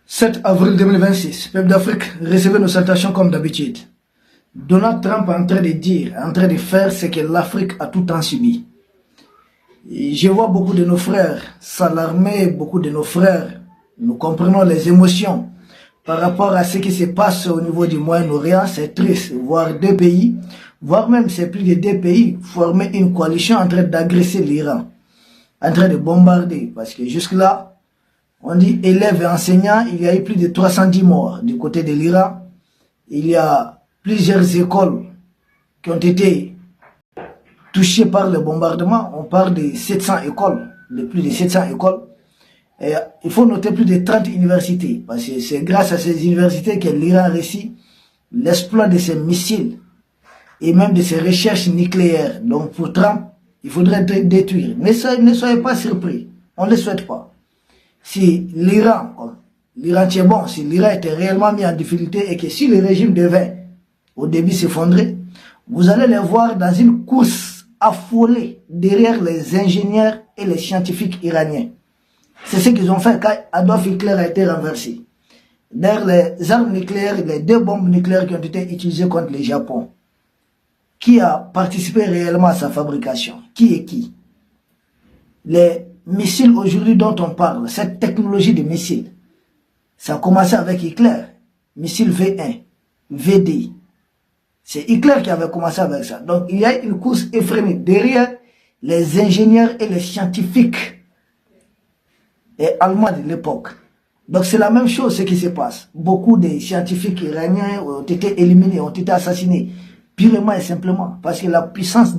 7 avril 2026, peuple d'Afrique, recevez nos salutations comme d'habitude. Donald Trump est en train de dire, en train de faire ce que l'Afrique a tout le temps subi. Je vois beaucoup de nos frères s'alarmer, beaucoup de nos frères, nous comprenons les émotions par rapport à ce qui se passe au niveau du Moyen-Orient. C'est triste, voir deux pays, voire même c'est plus de deux pays, former une coalition en train d'agresser l'Iran, en train de bombarder, parce que jusque-là, on dit élèves et enseignants, il y a eu plus de 310 morts du côté de l'Iran. Il y a plusieurs écoles qui ont été touchées par le bombardement. On parle de 700 écoles, de plus de 700 écoles. Et il faut noter plus de 30 universités, parce que c'est grâce à ces universités que l'Iran a réussi l'exploit de ses missiles et même de ses recherches nucléaires. Donc pour Trump, il faudrait détruire. Ne soyez pas surpris, on ne le souhaite pas. Si l'Iran, l'Iran est bon, si l'Iran était réellement mis en difficulté et que si le régime devait au début s'effondrer, vous allez les voir dans une course affolée derrière les ingénieurs et les scientifiques iraniens. C'est ce qu'ils ont fait quand Adolf Hitler a été renversé. Derrière les armes nucléaires, les deux bombes nucléaires qui ont été utilisées contre le Japon. Qui a participé réellement à sa fabrication? Qui est qui? Les missiles aujourd'hui dont on parle, cette technologie de missiles, ça a commencé avec Hitler, missile V1, VD. C'est Hitler qui avait commencé avec ça. Donc il y a une course effrénée derrière les ingénieurs et les scientifiques et allemands de l'époque. Donc c'est la même chose ce qui se passe. Beaucoup de scientifiques iraniens ont été éliminés, ont été assassinés, purement et simplement, parce que la puissance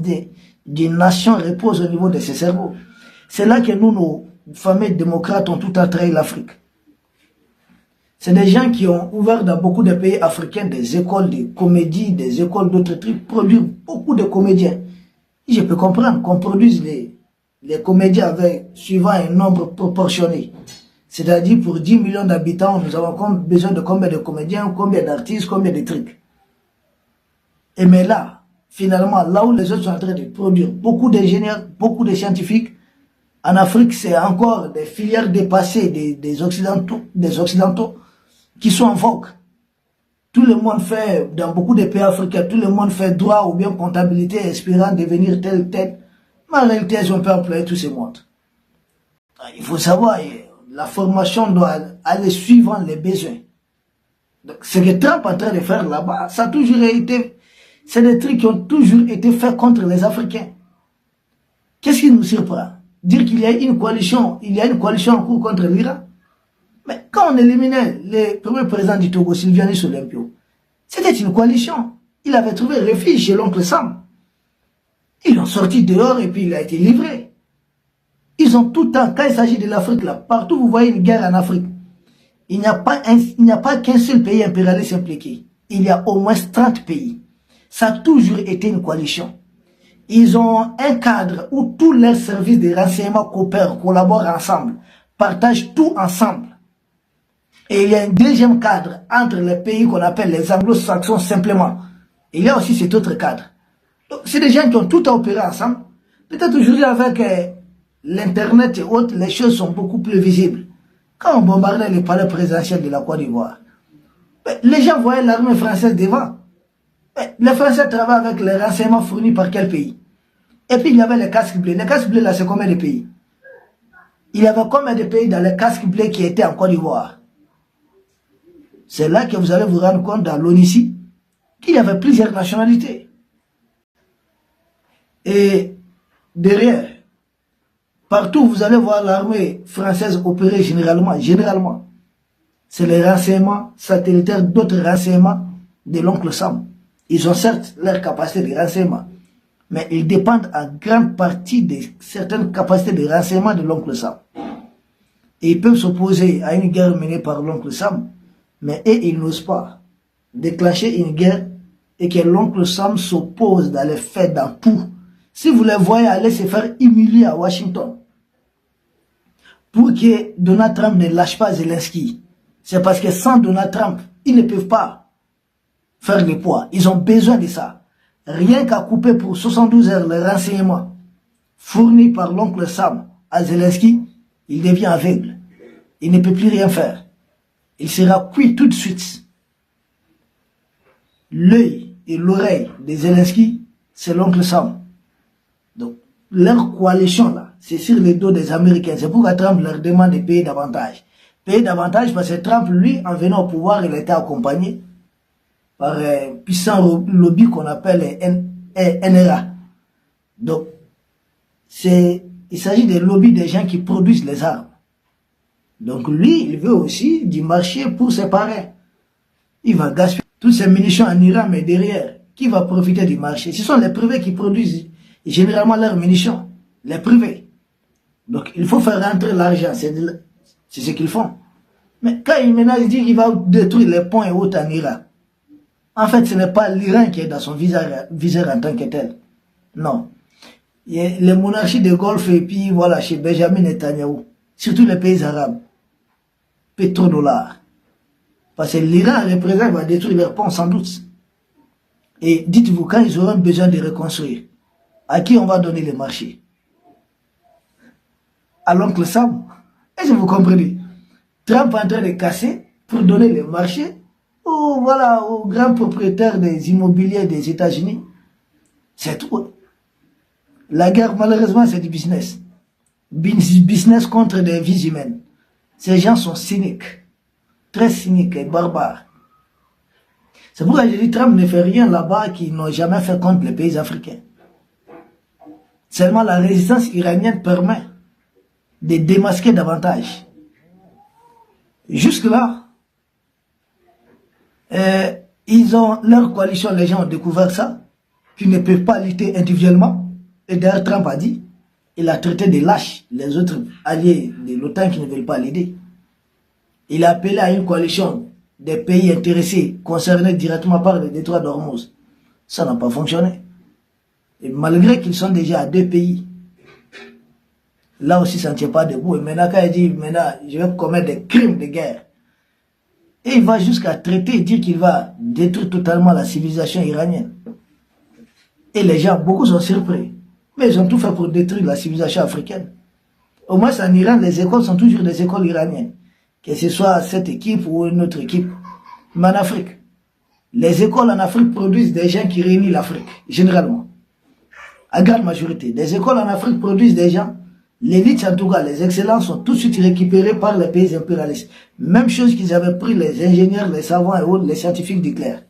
d'une nation repose au niveau de ses cerveaux. C'est là que nous, nos fameux démocrates, ont tout trahi l'Afrique. C'est des gens qui ont ouvert dans beaucoup de pays africains des écoles de comédie, des écoles d'autres trucs, produisent beaucoup de comédiens. Je peux comprendre qu'on produise les comédiens suivant un nombre proportionné. C'est-à-dire pour 10 millions d'habitants, nous avons besoin de combien de comédiens, combien d'artistes, combien de trucs. Et mais là, finalement, là où les autres sont en train de produire beaucoup d'ingénieurs, beaucoup de scientifiques, en Afrique, c'est encore des filières dépassées des Occidentaux qui sont en vogue. Tout le monde fait, dans beaucoup de pays africains, tout le monde fait droit ou bien comptabilité, espérant devenir tel. Mais en réalité, on peut employer tous ces mondes. Il faut savoir, la formation doit aller suivant les besoins. Donc, ce que Trump est en train de faire là-bas, ça a toujours été, c'est des trucs qui ont toujours été faits contre les Africains. Qu'est-ce qui nous surprend? Dire qu'il y a une coalition, en cours contre l'Iran. Mais quand on éliminait le premier président du Togo, Sylvianus Olympio, c'était une coalition. Il avait trouvé refuge chez l'oncle Sam. Ils l'ont sorti dehors et puis il a été livré. Ils ont tout le temps, quand il s'agit de l'Afrique, là, partout vous voyez une guerre en Afrique, il n'y a pas qu'un seul pays impérialiste impliqué. Il y a au moins 30 pays. Ça a toujours été une coalition. Ils ont un cadre où tous leurs services de renseignement coopèrent, collaborent ensemble, partagent tout ensemble. Et il y a un deuxième cadre entre les pays qu'on appelle les anglo-saxons simplement. Il y a aussi cet autre cadre. Donc c'est des gens qui ont tout à opérer ensemble. Peut-être aujourd'hui avec l'internet et autres, les choses sont beaucoup plus visibles. Quand on bombardait les palais présidentiels de la Côte d'Ivoire, les gens voyaient l'armée française devant. Les Français travaillent avec les renseignements fournis par quel pays? Et puis il y avait les casques bleus. Les casques bleus là, c'est combien de pays? Il y avait combien de pays dans les casques bleus qui étaient en Côte d'Ivoire? C'est là que vous allez vous rendre compte dans l'ONICI qu'il y avait plusieurs nationalités. Et derrière, partout où vous allez voir l'armée française opérer généralement, c'est les renseignements satellitaires, d'autres renseignements de l'oncle Sam. Ils ont certes leur capacité de renseignement, mais ils dépendent en grande partie de certaines capacités de renseignement de l'oncle Sam. Et ils peuvent s'opposer à une guerre menée par l'oncle Sam, mais eux, ils n'osent pas déclencher une guerre et que l'oncle Sam s'oppose dans les faits, dans tout. Si vous les voyez aller se faire humilier à Washington, pour que Donald Trump ne lâche pas Zelensky, c'est parce que sans Donald Trump, ils ne peuvent pas faire le poids. Ils ont besoin de ça. Rien qu'à couper pour 72 heures les renseignements fournis par l'oncle Sam à Zelensky, il devient aveugle. Il ne peut plus rien faire. il sera cuit tout de suite. L'œil et l'oreille de Zelensky, c'est l'oncle Sam. Donc, leur coalition là, c'est sur les dos des Américains. C'est pourquoi Trump leur demande de payer davantage. Payer davantage parce que Trump, lui, en venant au pouvoir, il était accompagné par un puissant lobby qu'on appelle NRA. Donc, il s'agit des lobbies des gens qui produisent les armes. Donc lui, il veut aussi du marché pour ses parrains. Il va gaspiller toutes ces munitions en Iran, mais derrière, qui va profiter du marché? Ce sont les privés qui produisent généralement leurs munitions. Les privés. Donc il faut faire rentrer l'argent, c'est ce qu'ils font. Mais quand il menacent, dit qu'il va détruire les ponts et autres en Iran. En fait, ce n'est pas l'Iran qui est dans son viseur en tant que tel. Non. Il y a les monarchies de Golfe et puis voilà, chez Benjamin Netanyahu. Surtout les pays arabes. Pétrodollars. Parce que l'Iran, les présents, va détruire leurs ponts sans doute. Et dites-vous, quand ils auront besoin de reconstruire, à qui on va donner les marchés? À l'oncle Sam. Est-ce que vous comprenez? Trump est en train de casser pour donner les marchés aux grands propriétaires des immobiliers des États-Unis. C'est tout. La guerre, malheureusement, c'est du business. Business contre des vies humaines. Ces gens sont cyniques. Très cyniques et barbares. C'est pourquoi je dis Trump ne fait rien là-bas qu'ils n'ont jamais fait contre les pays africains. Seulement la résistance iranienne permet de démasquer davantage. Jusque-là, ils ont leur coalition, les gens ont découvert ça, qu'ils ne peuvent pas lutter individuellement. Et d'ailleurs, Trump a dit, il a traité de lâches les autres alliés de l'OTAN qui ne veulent pas l'aider. Il a appelé à une coalition des pays intéressés, concernés directement par le détroit d'Ormuz. Ça n'a pas fonctionné. Et malgré qu'ils sont déjà à 2 pays, là aussi ça ne tient pas debout. Et maintenant, quand il dit, maintenant, je vais commettre des crimes de guerre, et il va jusqu'à traiter et dire qu'il va détruire totalement la civilisation iranienne. Et les gens, beaucoup sont surpris. Mais ils ont tout fait pour détruire la civilisation africaine. Au moins en Iran, les écoles sont toujours des écoles iraniennes. Que ce soit cette équipe ou une autre équipe. Mais en Afrique, les écoles en Afrique produisent des gens qui réunissent l'Afrique, généralement. À grande majorité. Les écoles en Afrique produisent des gens, l'élite en tout cas, les excellents sont tout de suite récupérés par les pays impérialistes. Même chose qu'ils avaient pris les ingénieurs, les savants et autres, les scientifiques d'éclair.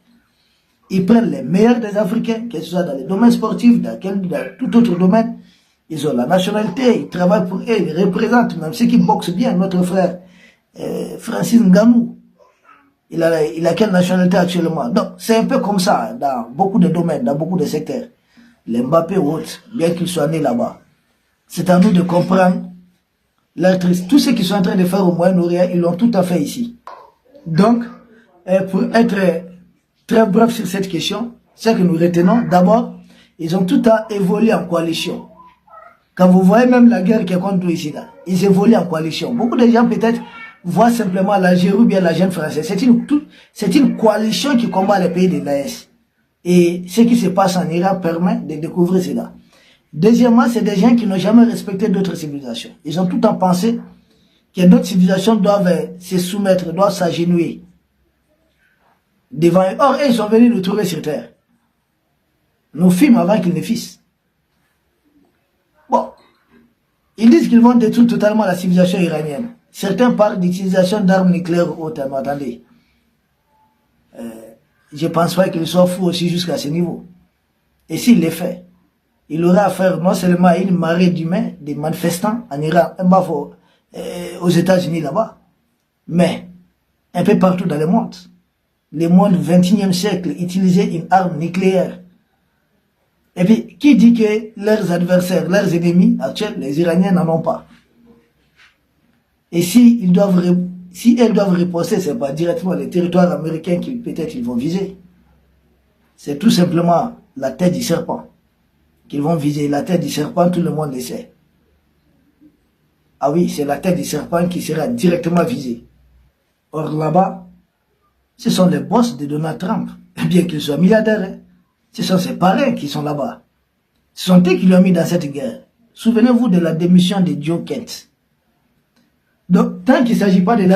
Ils prennent les meilleurs des Africains, que ce soit dans les domaines sportifs, dans tout autre domaine. Ils ont la nationalité, ils travaillent pour eux, ils représentent, même ceux qui boxent bien. Notre frère Francis Ngannou, il a quelle nationalité actuellement? Donc, c'est un peu comme ça dans beaucoup de domaines, dans beaucoup de secteurs. Les Mbappé ou autres, bien qu'ils soient nés là-bas. C'est à nous de comprendre leur triste. Tout ce qu'ils sont en train de faire au Moyen-Orient, ils l'ont tout à fait ici. Donc, pour être très bref sur cette question, ce que nous retenons, d'abord, ils ont tout à évoluer en coalition. Quand vous voyez même la guerre qui est contre nous ici, là, ils évoluent en coalition. Beaucoup de gens peut-être voient simplement l'Algérie ou bien la jeune française. C'est une coalition qui combat les pays de l'AES. Et ce qui se passe en Iran permet de découvrir cela. Deuxièmement, c'est des gens qui n'ont jamais respecté d'autres civilisations. Ils ont tout en pensé que d'autres civilisations doivent se soumettre, doivent s'agenouiller devant eux. Or, ils sont venus nous trouver sur terre. Nous fîmes avant qu'ils ne fissent. Bon, ils disent qu'ils vont détruire totalement la civilisation iranienne. Certains parlent d'utilisation d'armes nucléaires hautes. Mais attendez, je ne pense pas qu'ils soient fous aussi jusqu'à ce niveau. Et s'il les fait, il aura affaire non seulement à une marée d'humains, des manifestants en Iran, aux États-Unis là-bas, mais un peu partout dans le monde. Le monde 21e siècle utilisait une arme nucléaire. Et puis, qui dit que leurs adversaires, leurs ennemis actuels, les Iraniens n'en ont pas? Et si elles doivent riposter, ce n'est pas directement les territoires américains qu'ils peut-être ils vont viser. C'est tout simplement la tête du serpent qu'ils vont viser. La tête du serpent, tout le monde le sait. Ah oui, c'est la tête du serpent qui sera directement visée. Or là-bas, ce sont les boss de Donald Trump, bien qu'ils soient milliardaires. Hein. Ce sont ses parrains qui sont là-bas. Ce sont eux qui l'ont mis dans cette guerre. Souvenez-vous de la démission de Joe Kent. Donc, tant qu'il ne s'agit pas de la